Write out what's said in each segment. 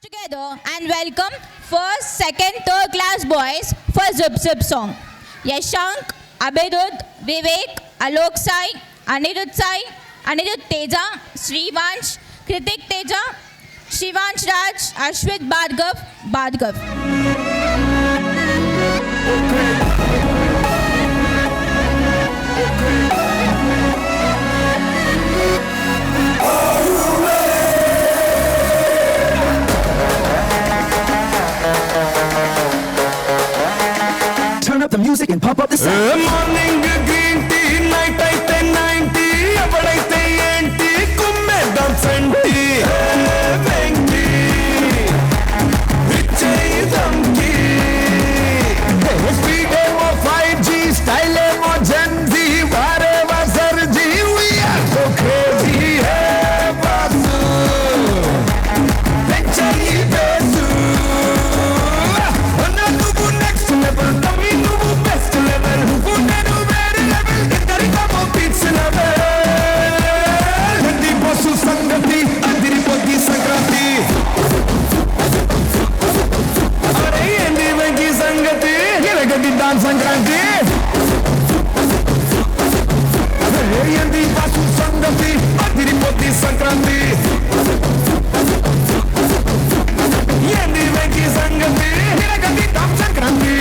together and welcome first, second, third class boys for Zip Zip song. Yashank, Abhidud, Vivek, Alok Sai, Anirudh Sai, Anirudh Teja, Srivansh, Kritik Teja, Shivansh Raj, Ashwit Bhargav. Turn up the music and pump up the sound. Morning green tea, night అయితే 90 ఎవడైతే ఏంటి కుమ్మేద్దాం సంటి వెంకి ఇచ్చేయి ధమ్కి speed ఏమో 5G style ఏమో Gen Z వారేవా సర్జీ we are so crazy hey boss పెంచేయి base అన్న నువ్వు next level తమ్మి నువ్వు బెస్ట్ లెవెల్ నేను వేరే లెవెల్ ఇద్దరికమో పిచ్ లెవెల్ నంది బస్సు సంగతి అదిరిపోద్ది సంక్రాంతి అరే ఏంది వెంకీ సంగతి గిరగదిద్దాం సంక్రాంతి ఏంది బస్సు సంగతి అదిరిపోద్ది సంక్రాంతి ఏంది వెంకీ సంగతి గిరగదిద్దాం సంక్రాంతి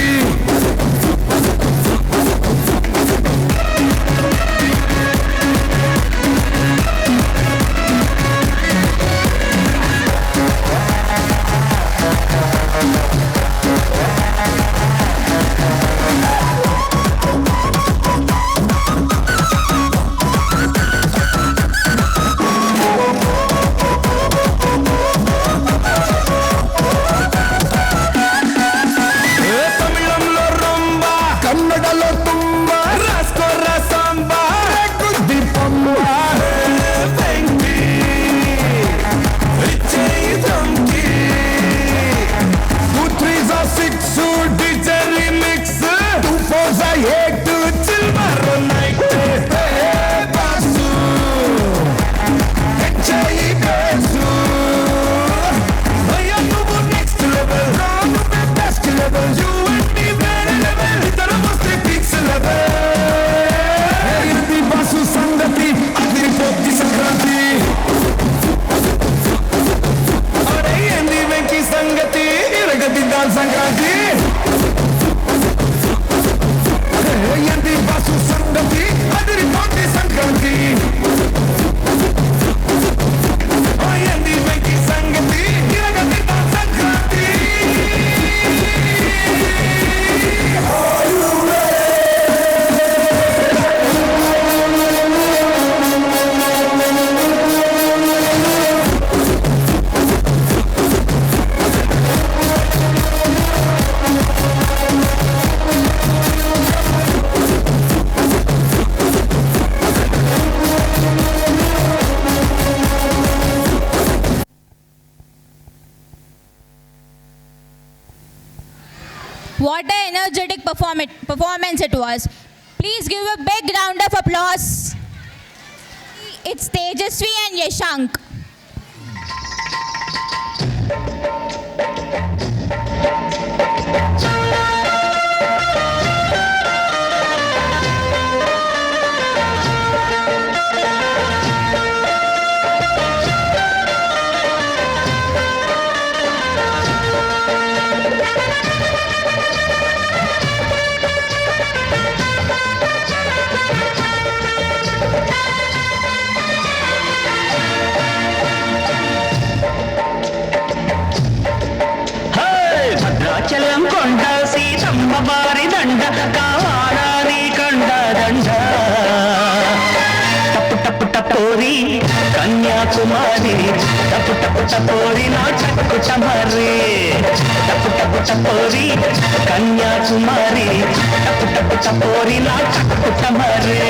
తమిళంలో రొంబ కన్నడలో తుంబ రాసుకోరా సాంబ గుద్ది పంబ వెంకీ ఇచ్చేయి ధమ్కి 2 3s are 6 DJ remix 2 4s are 8 చిల్మర్ night boss ఇచ్చేయి బేసు అయ్యా నువ్వు నెక్స్ట్ లెవెల్ నువ్వే బెస్ట్ లెవెల్ యూ అండ్ మీ వేరే లెవెల్ ఇద్దరం వస్తే పిక్స్ లెవెల్ ఏంది బాసు సంగతి అదిరిపోద్ది సంక్రాంతి అరే ఏంది వెంకీ సంగతి ఇరగదిద్దాం సంక్రాంతి ఏంది బాసు సంగతి అదిరిపోద్ది సంక్రాంతి ఏంది వెంకీ సంగతి ఇరగదిద్దాం Sankranti What an energetic performance it was. Please give a big round of applause. It's Tejasvi and Yashank. Bhadrachalam కొండ సీతమ్మ వారి దండ కావాలని కండ దండ టప్పు టప్పు టపోరి కన్యాకుమారి టప్పు టప్పు టపోరి నా చక్కుటమరి టప్పు టప్పు టపోరి కన్యాకుమారి టప్పు టప్పు టపోరి నా చక్కుటమరి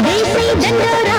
దేశీ దండోరా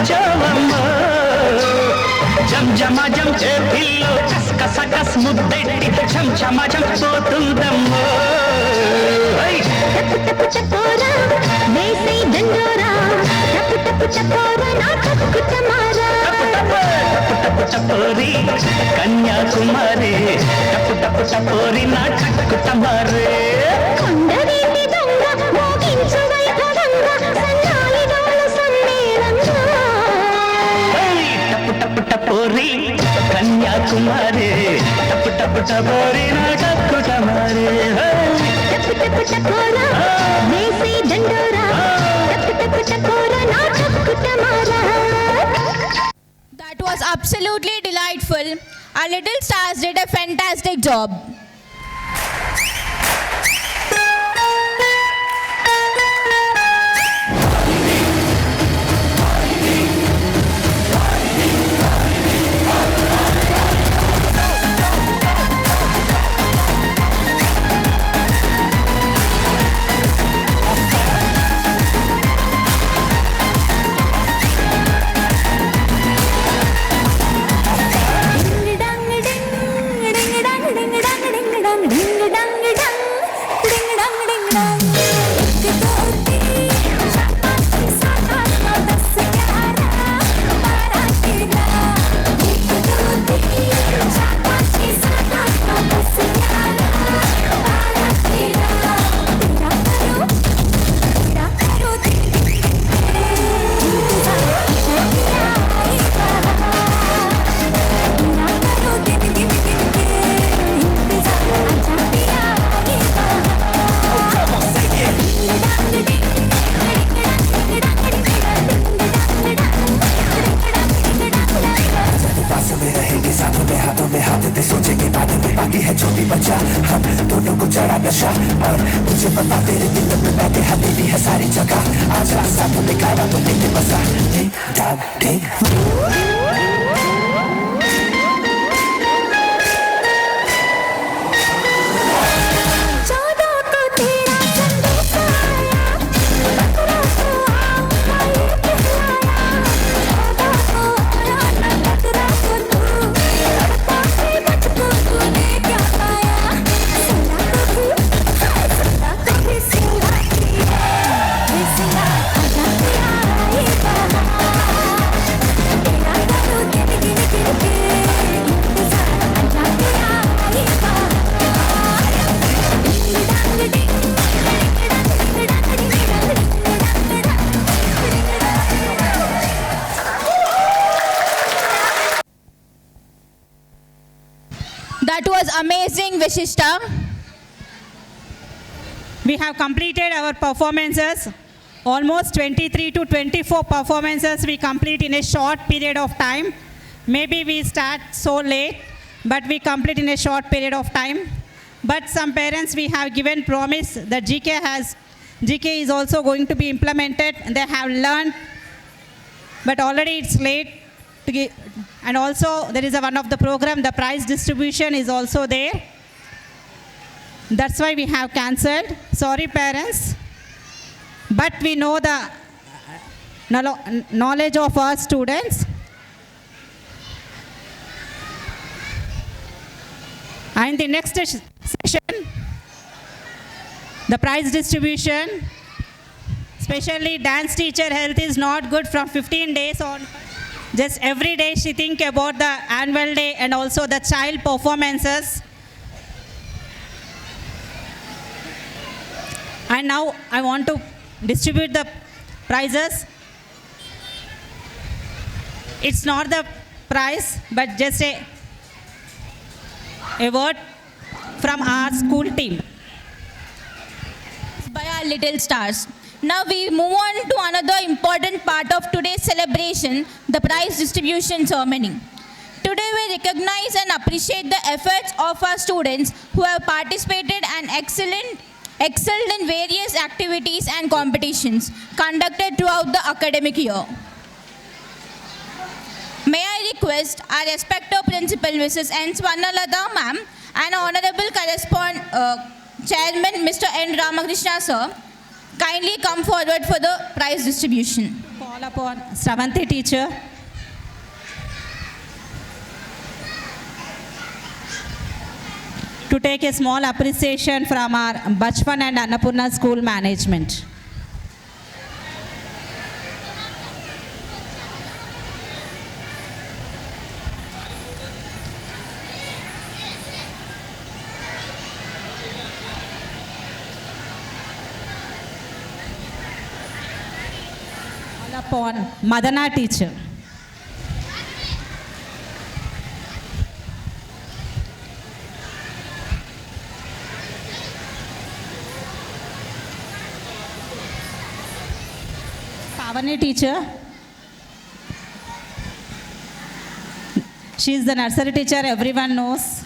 వచ్చావమ్మా జం జమాజం చేతిల్లో కసకస ముద్దెట్టి చం చమాజం పోతుందమ్మో టపు టపోరా వేసై దండోరా టపు టపు టపోరా నా టపు టమారా టపు టపోరి కన్యాకుమారి టపు టపు టపోరి నా టక్కు టమారే కొండవీటి దొంగ మోగించు వైభవంగా సన్నాయి డోలు సమ్మేళంగా టపు టపు టపోరి కన్యాకుమారి టపు టపు టపోరి నా టక్కు టమారే టపు టపు టపోరా వేసై దండోరా టపు టపు టపోరా నా టపు టమారా That was absolutely delightful. Our little stars did a fantastic job. That was amazing, Vishishta. We have completed our performances. Almost 23 to 24 performances we complete in a short period of time. Maybe we start so late, but we complete in a short period of time. But some parents we have given promise that GK is also going to be implemented, and they have learned, but already it's late to give. And also there is one of the program, the prize distribution is also there. That's why we have cancelled. Sorry parents. But we know the knowledge of our students. And the next session, the prize distribution, especially dance teacher health is not good from 15 days on. Just every day she think about the annual day and also the child performances. And now I want to distribute the prizes. It's not the prize, but just a word from our school team. By our little stars. Now we move on to another important part of today's celebration, the prize distribution ceremony. Today we recognize and appreciate the efforts of our students who have participated and excelled in various activities and competitions conducted throughout the academic year. May I request our respected principal, Mrs. N. Swarnalata ma'am, and Honorable Chairman, Mr. N. Ramakrishna sir, kindly come forward for the prize distribution. Call upon Shravanti teacher. To take a small appreciation from our Bachpan and Annapurna school management. Call upon Madana teacher. Pavani teacher. She is the nursery teacher, everyone knows.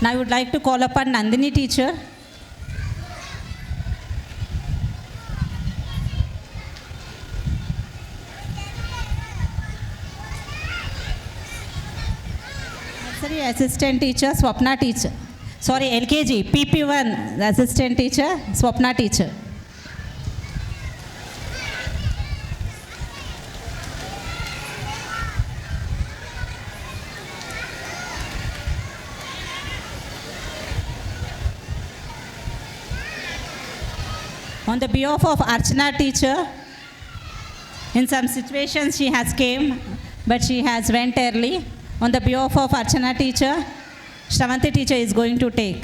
Now I would like to call upon Nandini teacher. Nursery assistant teacher, Swapna teacher. Sorry, LKG, PP1 assistant teacher, Swapna teacher. On the behalf of Archana teacher, in some situations she has came, but she has went early. On the behalf of Archana teacher, Shravanti teacher is going to take.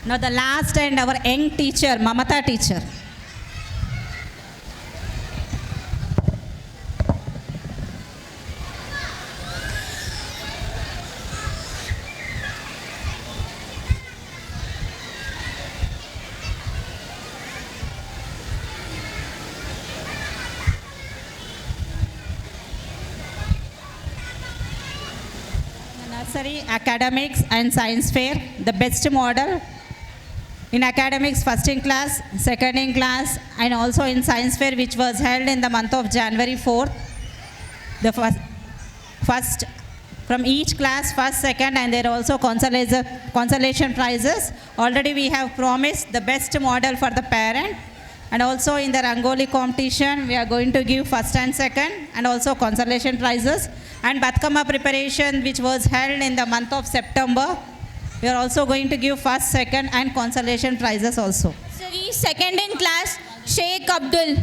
Now the last and our young teacher, Mamata teacher. Nursery, academics and science fair, the best model. In academics, first in class, second in class, and also in science fair, which was held in the month of January 4th. The first from each class, first, second, and there are also consolation prizes. Already we have promised the best model for the parent. And also in the Rangoli competition, we are going to give first and second, and also consolation prizes. And Batkama preparation, which was held in the month of September, we are also going to give first, second, and consolation prizes also. Nursery, second in class, Sheikh Abdul.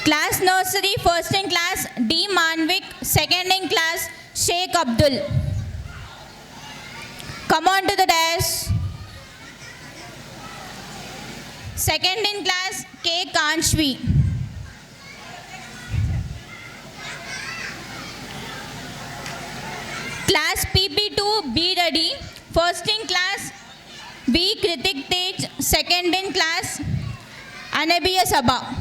Class nursery, first in class, D. Manvik, second in class, Sheikh Abdul. Come on to the desk. Second in class, K. Kanchvi. Class PP2, be ready. First in class, B. Kritik Tej. Second in class, Anabiya Sabha.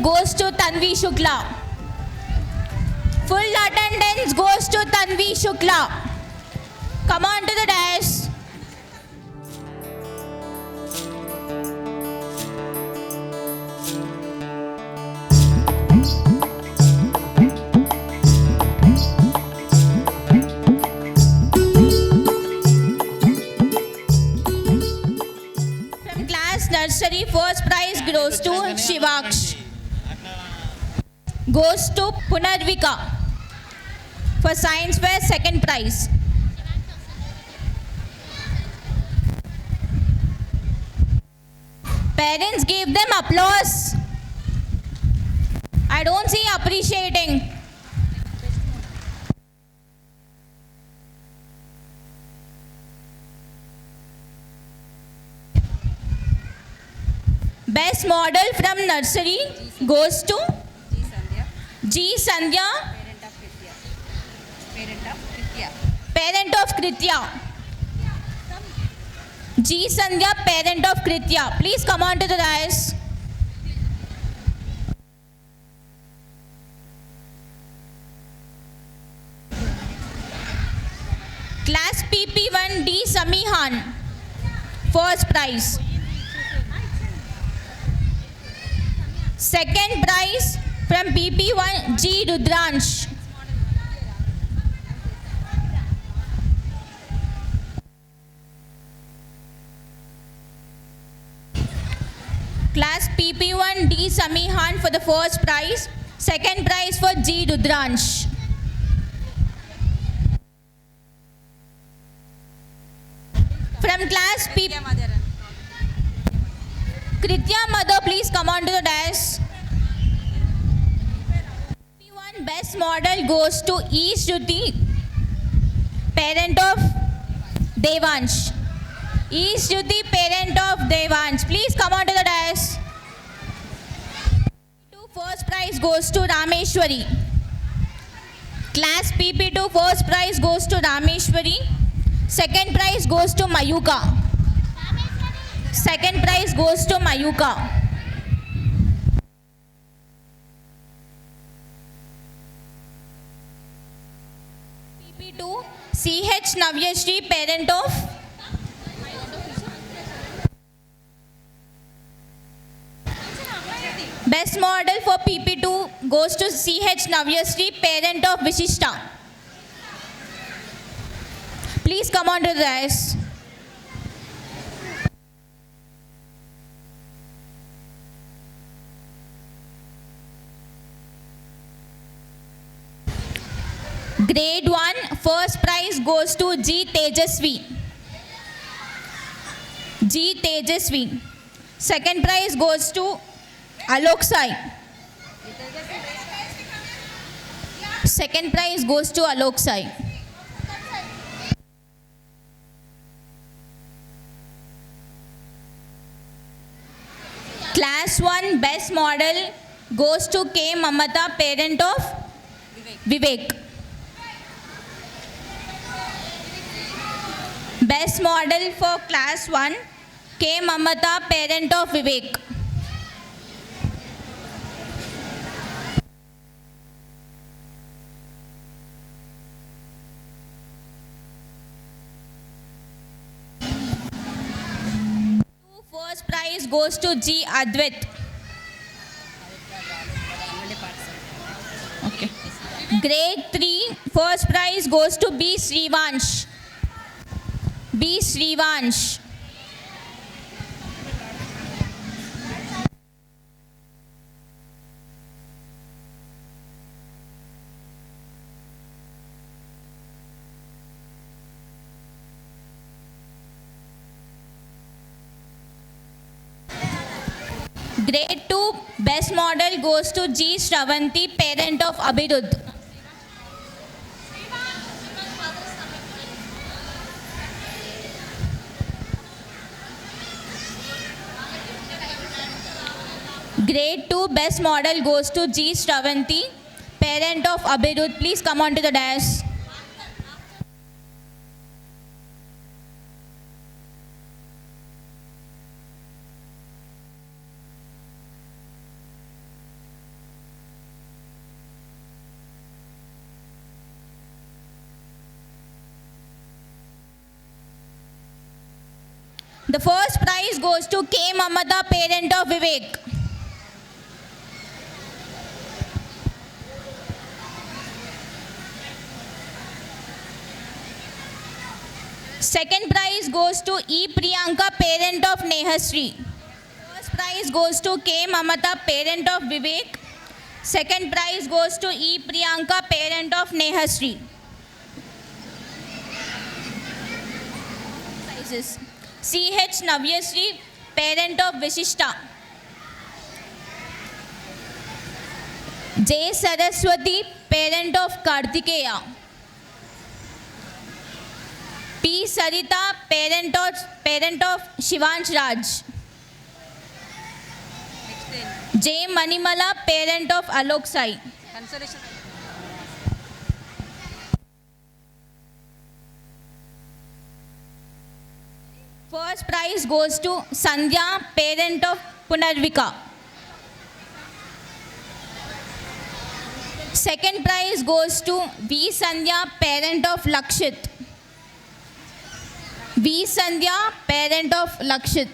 goes to Tanvi Shukla. Full attendance goes to Tanvi Shukla. Come on to the dais. From class nursery, first prize goes to Shivaksh. Goes to Punarvika. For science fair, second prize. Parents give them applause. I don't see appreciating. Best model from nursery goes to G. Sandhya, parent of Kritya. G. Sandhya, parent of Kritya. Please come on to the dais. Class PP1 D. Samihan, first prize. Second prize from PP1 G. Rudransh. Class PP1 D. Samihan for the first prize. Second prize for G. Rudransh. From class P. Kritya mother, please come on to the dais. P1 best model goes to E. Shruti, parent of Devansh. E. Shruti, parent of Devansh. Please come on to the dais. First prize goes to Rameshwari. Class PP2 first prize goes to Rameshwari. Second prize goes to Mayuka. Second prize goes to Mayuka. PP2 CH Navyashri, parent of Best model for PP2 goes to CH Navyasri, parent of Vishishta. Please come on to the dais. Grade 1 first prize goes to G. Tejasvi. G. Tejasvi. Second prize goes to Alok Sai. Second prize goes to Alok Sai. Class 1 best model goes to K. Mamata, parent of Vivek. Best model for class 1 K. Mamata, parent of Vivek. First prize goes to G. Advait. Okay. Grade 3 first prize goes to B. Srivansh. B. Srivansh. Grade 2 best model goes to G. Shravanti, parent of Abhirud. Grade 2 best model goes to G. Shravanti, parent of Abhirud. Please come on to the dais. The first prize goes to K. Mamata, parent of Vivek. Second prize goes to E. Priyanka, parent of Nehasri. First prize goes to K. Mamata, parent of Vivek. Second prize goes to E. Priyanka, parent of Nehasri. Prizes. C.H. Navyasri, parent of Vishishta. J. Saraswati, parent of Kartikeya. P. Sarita, parent of Shivansh Raj. J. Manimala, parent of Alok Sai. First prize goes to Sandhya, parent of Punarvika. Second prize goes to V. Sandhya, parent of Lakshit. V. Sandhya, parent of Lakshit.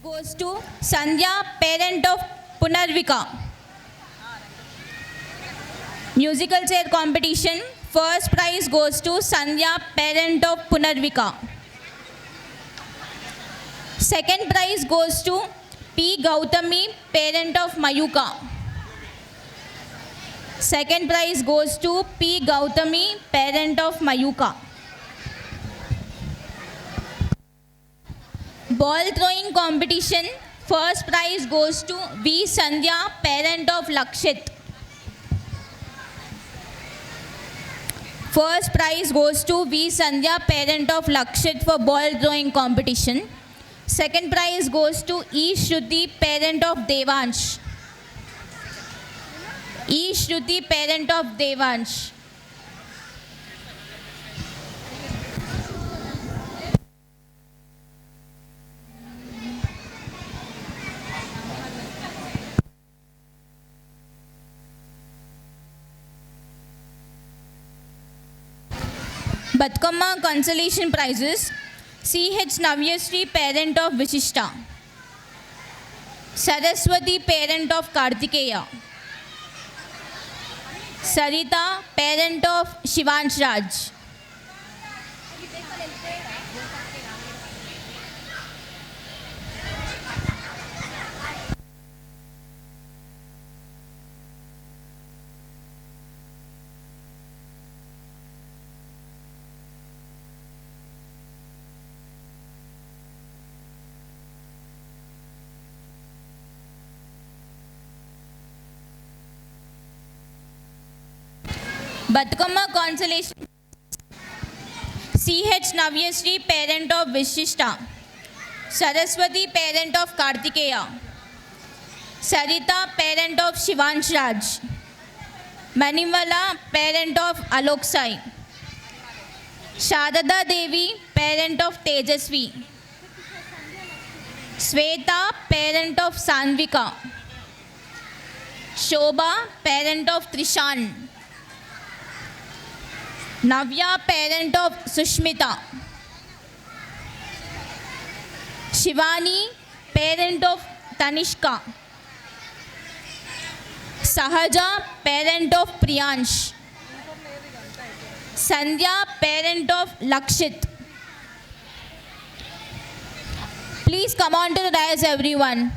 Goes to Sandhya, parent of Punarvika. Musical chair competition. First prize goes to Sandhya, parent of Punarvika. Second prize goes to P. Gautami, parent of Mayuka. Second prize goes to P. Gautami, parent of Mayuka. Ball throwing competition. First prize goes to V. Sandhya, parent of Lakshit. First prize goes to V. Sandhya, parent of Lakshit for ball throwing competition. Second prize goes to E. Shruti, parent of Devansh. E. Shruti, parent of Devansh. Batkama consolation prizes. C.H. Navyasri, parent of Vishishta. Saraswati, parent of Kartikeya. Sarita, parent of Shivansh Raj. Batkama consolation. C.H. Navyasri, parent of Vishishta. Saraswati, parent of Kartikeya. Sarita, parent of Shivansh Raj. Manivala, parent of Alok Sai. Shadada Devi, parent of Tejasvi. Sweta, parent of Sanvika. Shobha, parent of Trishan. Navya, parent of Sushmita. Shivani, parent of Tanishka. Sahaja, parent of Priyansh. Sandhya, parent of Lakshit. Please come on to the dais, everyone.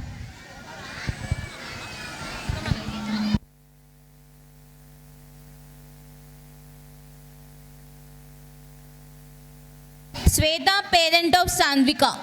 Sweta, parent of Sanvika.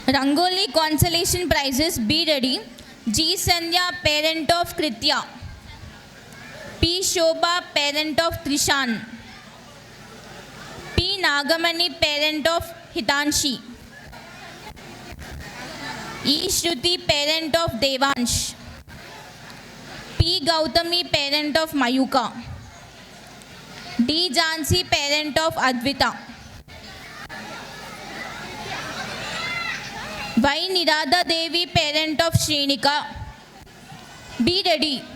Rangoli consolation prizes, be ready. G. Sandhya, parent of Kritya. P. Shobha, parent of Trishan. P. Nagamani, parent of Hitanshi. E. Shruti, parent of Devansh. P. Gautami, parent of Mayuka. D. Jansi, parent of Advita. Y. Nirada Devi, parent of Shrenika. Be ready.